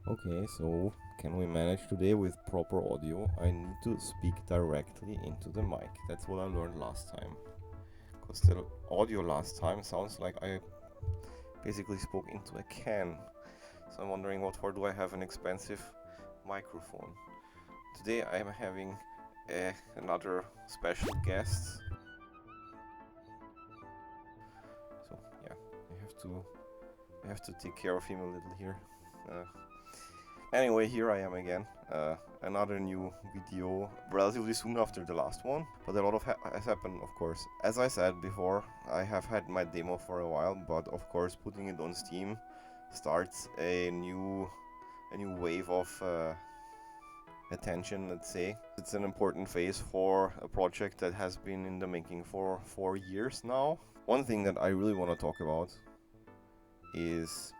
Okay, so can we manage today with proper audio? I need to speak directly into the mic. That's what I learned last time. Because the audio last time sounds like I basically spoke into a can. So I'm wondering what for do I have an expensive microphone. Today I am having another special guest. So yeah, I have to take care of him a little here. Anyway, here I am again. Another new video, relatively soon after the last one, but a lot of has happened, of course. As I said before, I have had my demo for a while, but of course, putting it on Steam starts a new wave of attention. Let's say it's an important phase for a project that has been in the making for 4 years now. One thing that I really want to talk about is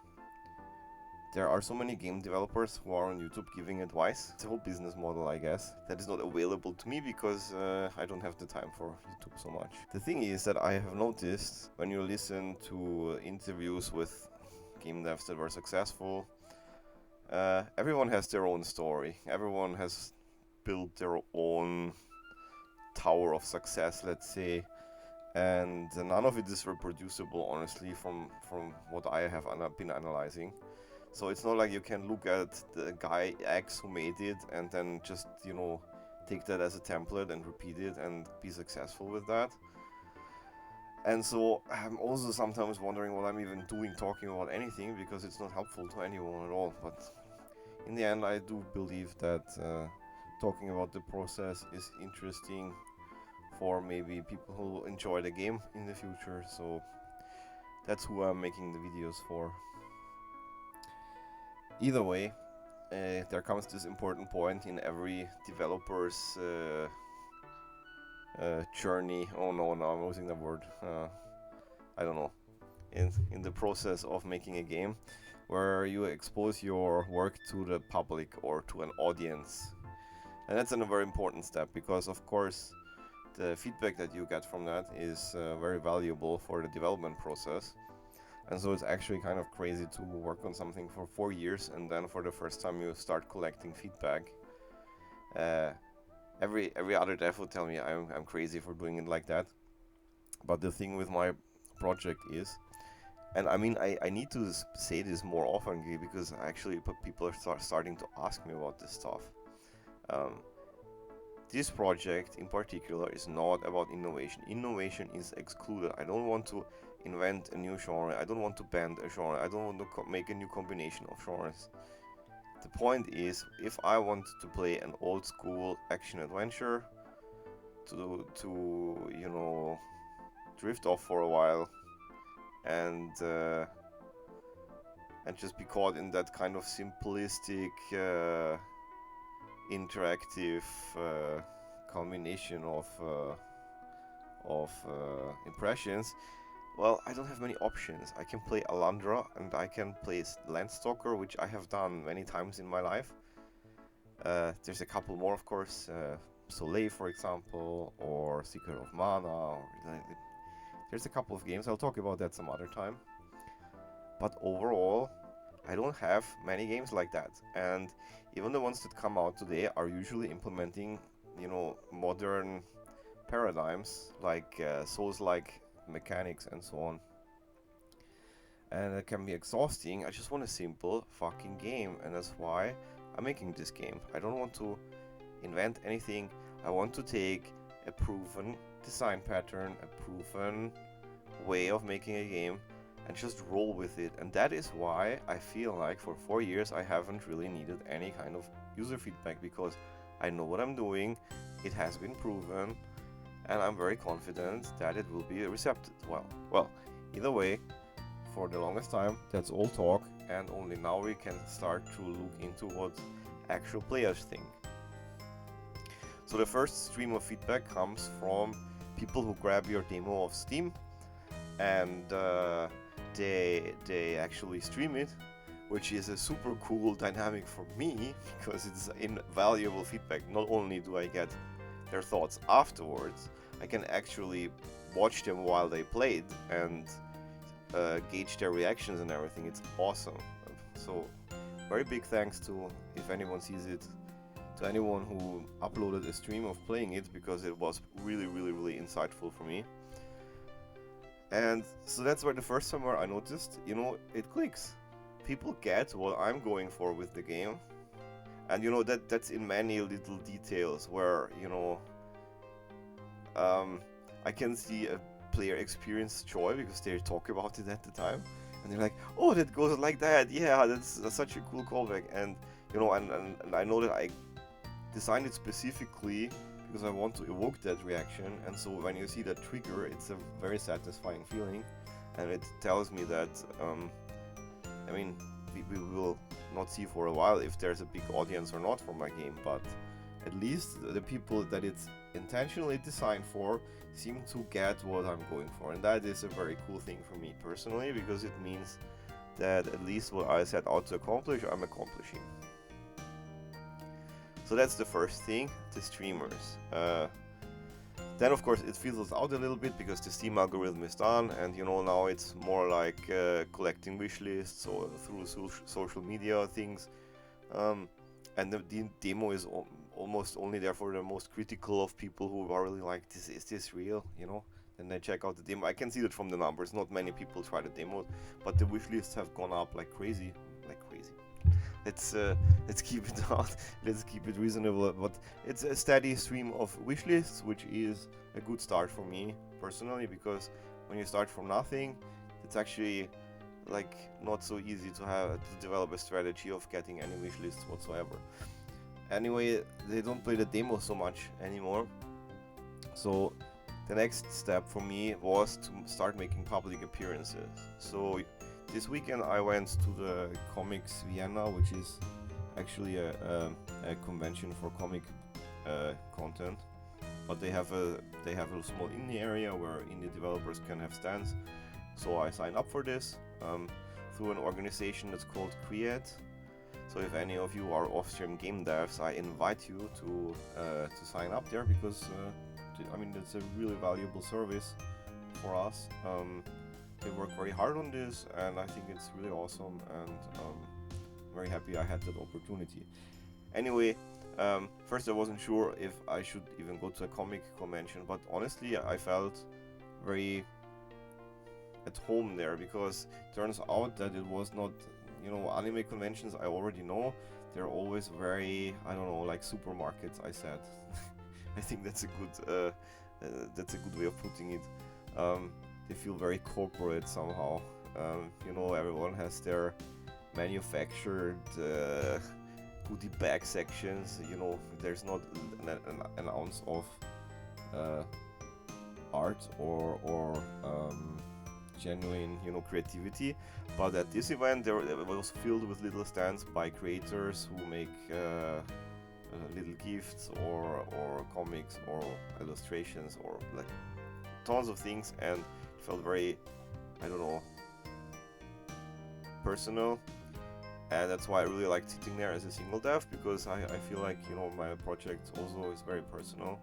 there are so many game developers who are on YouTube giving advice. It's a whole business model, I guess, that is not available to me because I don't have the time for YouTube so much. The thing is that I have noticed when you listen to interviews with game devs that were successful, everyone has their own story. Everyone has built their own tower of success, let's say. And none of it is reproducible, honestly, from what I have been analyzing. So it's not like you can look at the guy X who made it and then just, take that as a template and repeat it and be successful with that. And so I'm also sometimes wondering what I'm even doing talking about anything, because it's not helpful to anyone at all. But in the end, I do believe that talking about the process is interesting for maybe people who enjoy the game in the future. So that's who I'm making the videos for. Either way, there comes this important point in every developer's journey. Oh no, I'm losing the word. I don't know. In the process of making a game, where you expose your work to the public or to an audience, and that's a very important step, because of course the feedback that you get from that is very valuable for the development process. And so it's actually kind of crazy to work on something for 4 years and then for the first time you start collecting feedback. Every other dev would tell me I'm crazy for doing it like that. But the thing with my project is, and I mean I need to say this more often, because actually people are starting to ask me about this stuff. This project in particular is not about innovation. Innovation is excluded. I don't want to invent a new genre. I don't want to bend a genre. I don't want to make a new combination of genres. The point is, if I want to play an old school action adventure, to drift off for a while and just be caught in that kind of simplistic interactive combination of impressions, well, I don't have many options. I can play Alandra and I can play Landstalker, which I have done many times in my life. There's a couple more, of course, Soleil, for example, or Secret of Mana. There's a couple of games. I'll talk about that some other time. But overall, I don't have many games like that. And even the ones that come out today are usually implementing, modern paradigms like Souls-like mechanics and so on. And it can be exhausting. I just want a simple fucking game, and that's why I'm making this game. I don't want to invent anything. I want to take a proven design pattern, a proven way of making a game, and just roll with it. And that is why I feel like for 4 years I haven't really needed any kind of user feedback, because I know what I'm doing, it has been proven, and I'm very confident that it will be accepted well. Either way, for the longest time, that's all talk, and only now we can start to look into what actual players think. So the first stream of feedback comes from people who grab your demo off Steam, and they actually stream it, which is a super cool dynamic for me, because it's invaluable feedback. Not only do I get their thoughts afterwards, I can actually watch them while they played and gauge their reactions and everything. It's awesome. So very big thanks to, if anyone sees it, to anyone who uploaded a stream of playing it, because it was really, really, really insightful for me. And so that's where the first time where I noticed, you know, it clicks. People get what I'm going for with the game. And you know, that's in many little details where, you know, I can see a player experience joy because they talk about it at the time. And they're like, oh, that goes like that. Yeah, that's such a cool callback. And, you know, and I know that I designed it specifically because I want to evoke that reaction. And so when you see that trigger, it's a very satisfying feeling. And it tells me that, I mean, we will not see for a while if there's a big audience or not for my game, but at least the people that it's intentionally designed for seem to get what I'm going for, and that is a very cool thing for me personally, because it means that at least what I set out to accomplish, I'm accomplishing. So that's the first thing, the streamers. Then of course it fizzles out a little bit because the Steam algorithm is done, and you know, now it's more like collecting wish lists or through social media things. And the demo is almost only there for the most critical of people who are really like, is this real, you know? Then they check out the demo. I can see that from the numbers, not many people try the demo, but the wish lists have gone up like crazy. Let's keep it out. Let's keep it reasonable. But it's a steady stream of wish lists, which is a good start for me personally, because when you start from nothing, it's actually like not so easy to develop a strategy of getting any wish lists whatsoever. Anyway, they don't play the demo so much anymore. So the next step for me was to start making public appearances. So this weekend I went to the Comix Vienna, which is actually a convention for comic content. But they have a small indie area where indie developers can have stands. So I signed up for this through an organization that's called Create. So if any of you are Austrian game devs, I invite you to sign up there, because I mean, it's a really valuable service for us. They work very hard on this, and I think it's really awesome, and very happy I had that opportunity. Anyway, first I wasn't sure if I should even go to a comic convention, but honestly I felt very at home there, because it turns out that it was not, you know, anime conventions I already know, they're always very, I don't know, like supermarkets, I said. I think that's a good way of putting it. They feel very corporate somehow. You know, everyone has their manufactured goodie bag sections. You know, there's not an ounce of art or genuine, you know, creativity. But at this event, it was filled with little stands by creators who make little gifts or comics or illustrations or like tons of things, and it felt very, I don't know, personal. And that's why I really liked sitting there as a single dev, because I feel like, you know, my project also is very personal.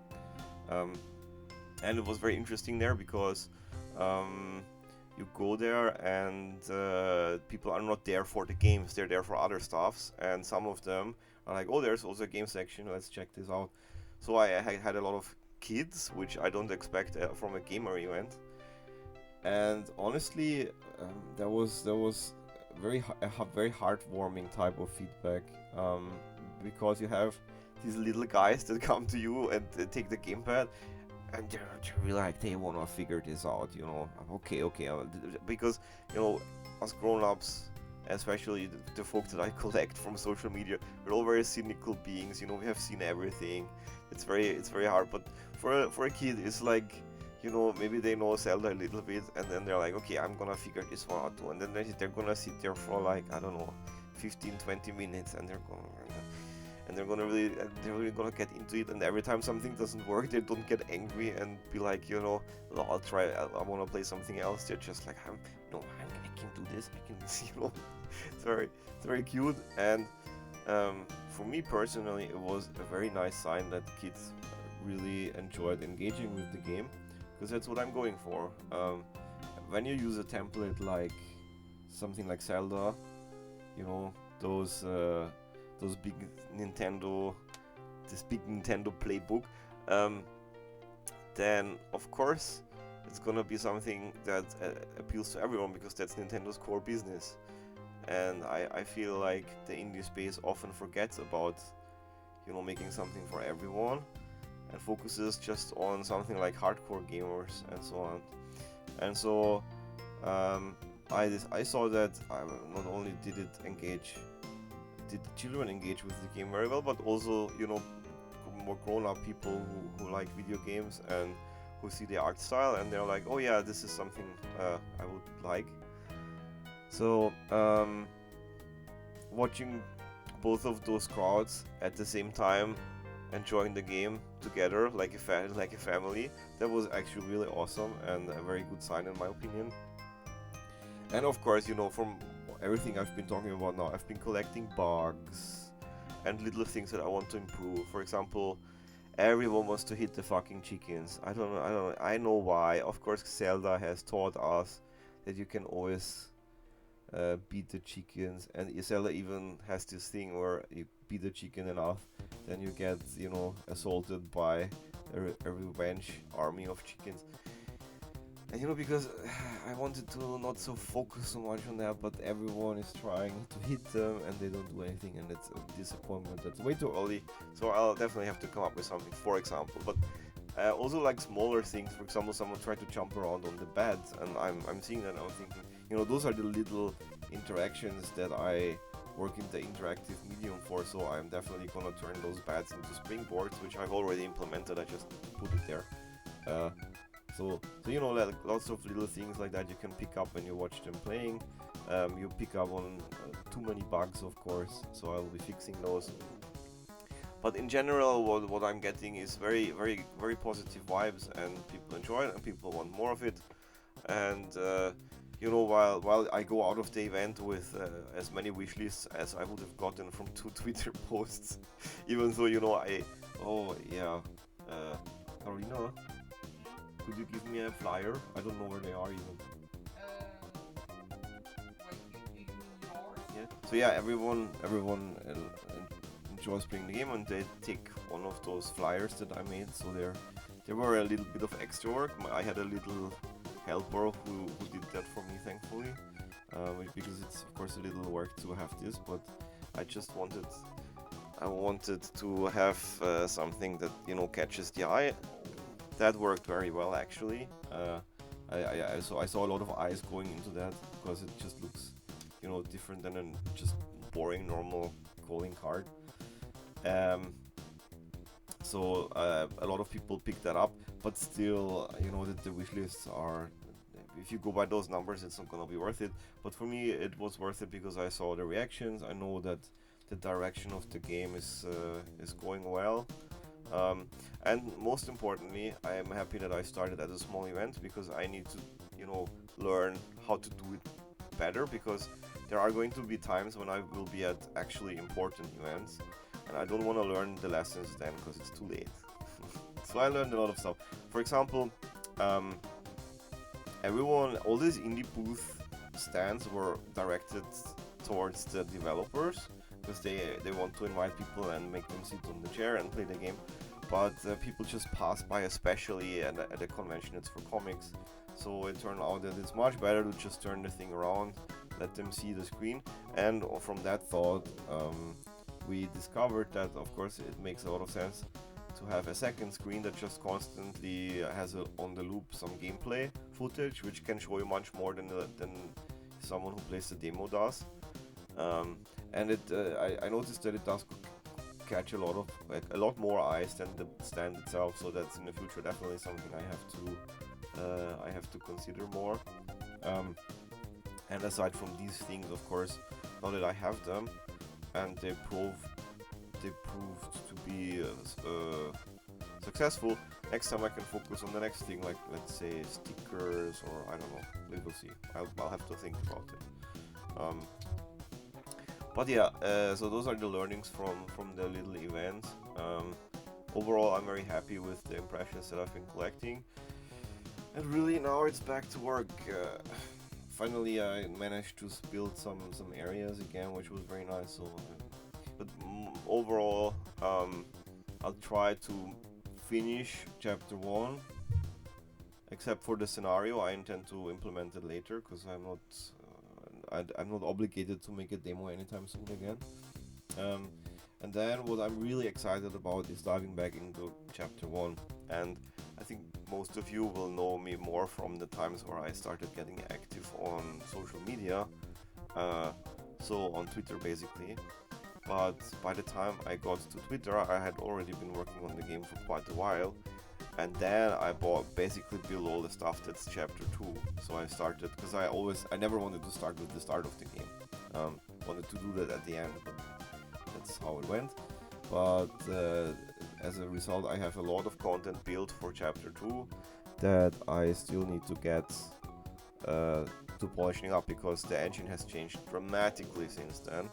And it was very interesting there because you go there and people are not there for the games, they're there for other stuffs, and some of them are like, oh, there's also a game section, let's check this out. So I had a lot of kids, which I don't expect from a gamer event. And honestly, there was a very heartwarming type of feedback, because you have these little guys that come to you and take the gamepad, and they're really like, they want to figure this out, you know. Okay, because, you know, us grown-ups, especially the folks that I collect from social media, we're all very cynical beings, you know. We have seen everything. It's very hard, but for a kid, it's like, you know, maybe they know Zelda a little bit, and then they're like, okay, I'm gonna figure this one out too, and then they're gonna sit there for like, I don't know, 15-20 minutes, and they're really gonna get into it, and every time something doesn't work, they don't get angry and be like, you know, oh, I wanna play something else. They're just like, I can do this, I can, you know. It's very cute, and for me personally, it was a very nice sign that kids really enjoyed engaging with the game, because that's what I'm going for. When you use a template like something like Zelda, you know, those big Nintendo, this big Nintendo playbook, um, then of course it's gonna be something that appeals to everyone because that's Nintendo's core business. And I feel like the indie space often forgets about, you know, making something for everyone and focuses just on something like hardcore gamers and so on. And so I saw that not only did the children engage with the game very well, but also, you know, more grown-up people who like video games and who see the art style and they're like, oh yeah, this is something I would like. So watching both of those crowds at the same time enjoying the game together like a family, that was actually really awesome and a very good sign in my opinion. And of course, you know, from everything I've been talking about now, I've been collecting bugs and little things that I want to improve. For example, everyone wants to hit the fucking chickens. I know why. Of course, Zelda has taught us that you can always beat the chickens, and Zelda even has this thing where you beat the chicken enough, then you get, you know, assaulted by a revenge army of chickens. And you know, because I wanted to not so focus so much on that, but everyone is trying to hit them and they don't do anything, and it's a disappointment. That's way too early, so I'll definitely have to come up with something, for example. But also like smaller things, for example, someone tried to jump around on the bed, and I'm seeing that and I'm thinking, you know, those are the little interactions that I work in the interactive medium for, so I'm definitely gonna turn those beds into springboards, which I've already implemented. I just put it there. So you know, like lots of little things like that you can pick up when you watch them playing. You pick up on too many bugs, of course, so I'll be fixing those. But in general, what I'm getting is very positive vibes, and people enjoy it, and people want more of it. And you know, while I go out of the event with as many wish lists as I would have gotten from 2 Twitter posts, even though, you know, Carolina, could you give me a flyer? I don't know where they are even. Yeah. So yeah, everyone enjoys playing the game, and they take one of those flyers that I made. So there were a little bit of extra work. I had a little helper who did that for me, thankfully, because it's of course a little work to have this, but I just wanted to have something that, you know, catches the eye. That worked very well, actually. I saw a lot of eyes going into that because it just looks, you know, different than a just boring normal calling card. So a lot of people picked that up, but still, you know, the wish lists are, if you go by those numbers, it's not gonna be worth it. But for me, it was worth it because I saw the reactions. I know that the direction of the game is going well. And most importantly, I am happy that I started at a small event because I need to, you know, learn how to do it better, because there are going to be times when I will be at actually important events, and I don't want to learn the lessons then because it's too late. So I learned a lot of stuff. For example, all these indie booth stands were directed towards the developers because they want to invite people and make them sit on the chair and play the game. But people just pass by, especially at a convention it's for comics. So it turned out that it's much better to just turn the thing around, let them see the screen. And from that thought, we discovered that, of course, it makes a lot of sense to have a second screen that just constantly has on the loop some gameplay footage, which can show you much more than someone who plays the demo does. And I noticed that it does catch a lot more eyes than the stand itself, so that's in the future definitely something I have to consider more. And aside from these things, of course, now that I have them and they proved to be successful, next time I can focus on the next thing, like let's say stickers, or I don't know, we will see. I'll have to think about it. But yeah, so those are the learnings from the little event. Overall, I'm very happy with the impressions that I've been collecting. And really, now it's back to work. finally I managed to build some areas again, which was very nice. So, but overall, I'll try to finish chapter 1. Except for the scenario, I intend to implement it later because I'm not obligated to make a demo anytime soon again. And then what I'm really excited about is diving back into chapter 1. And I think most of you will know me more from the times where I started getting active on social media, so on Twitter basically. But by the time I got to Twitter, I had already been working on the game for quite a while. And then I bought basically below the stuff that's chapter 2. So I started, because I never wanted to start with the start of the game. Wanted to do that at the end, but that's how it went. But as a result, I have a lot of content built for chapter 2 that I still need to get to polishing up, because the engine has changed dramatically since then.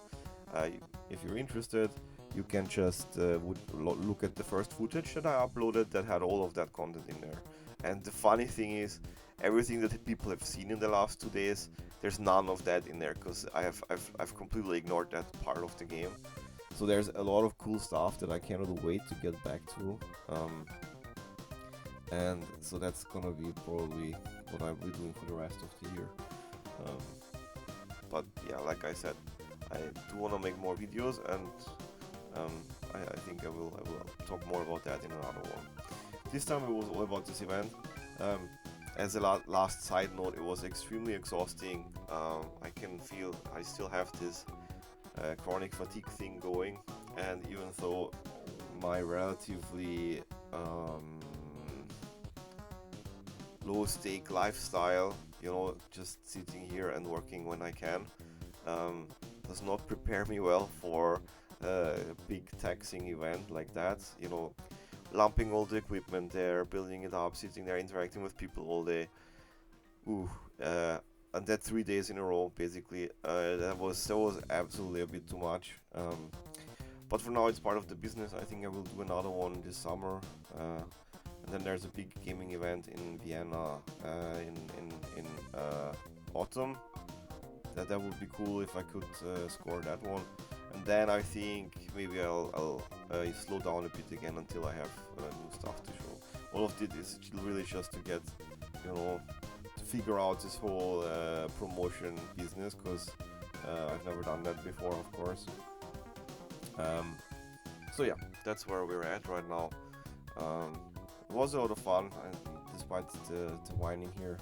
If you're interested, you can just look at the first footage that I uploaded that had all of that content in there. And the funny thing is, everything that people have seen in the last 2 days, there's none of that in there, because I've completely ignored that part of the game. So there's a lot of cool stuff that I cannot wait to get back to. And so that's gonna be probably what I'll be doing for the rest of the year. But yeah, like I said, I do want to make more videos, and I think I will talk more about that in another one. This time it was all about this event. As a last side note, it was extremely exhausting. I can feel I still have this chronic fatigue thing going, and even though my relatively low stake lifestyle, you know, just sitting here and working when I can, does not prepare me well for a big taxing event like that, you know, lumping all the equipment there, building it up, sitting there, interacting with people all day. And that 3 days in a row, basically, that was absolutely a bit too much. But for now, it's part of the business. I think I will do another one this summer. And then there's a big gaming event in Vienna in autumn. That would be cool if I could score that one. And then I think maybe I'll slow down a bit again until I have new stuff to show. All of it is really just to get, you know, to figure out this whole promotion business, because I've never done that before, of course. So yeah, that's where we're at right now. It was a lot of fun, despite the whining here.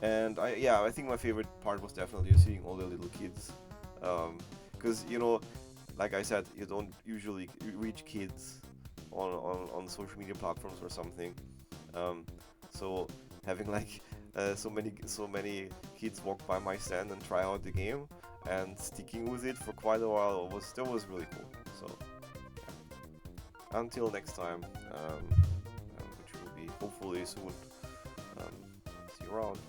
And I think my favorite part was definitely seeing all the little kids, because you know, like I said, you don't usually reach kids on social media platforms or something. So having like so many kids walk by my stand and try out the game and sticking with it for quite a while was really cool. So until next time, which will be hopefully soon. See you around.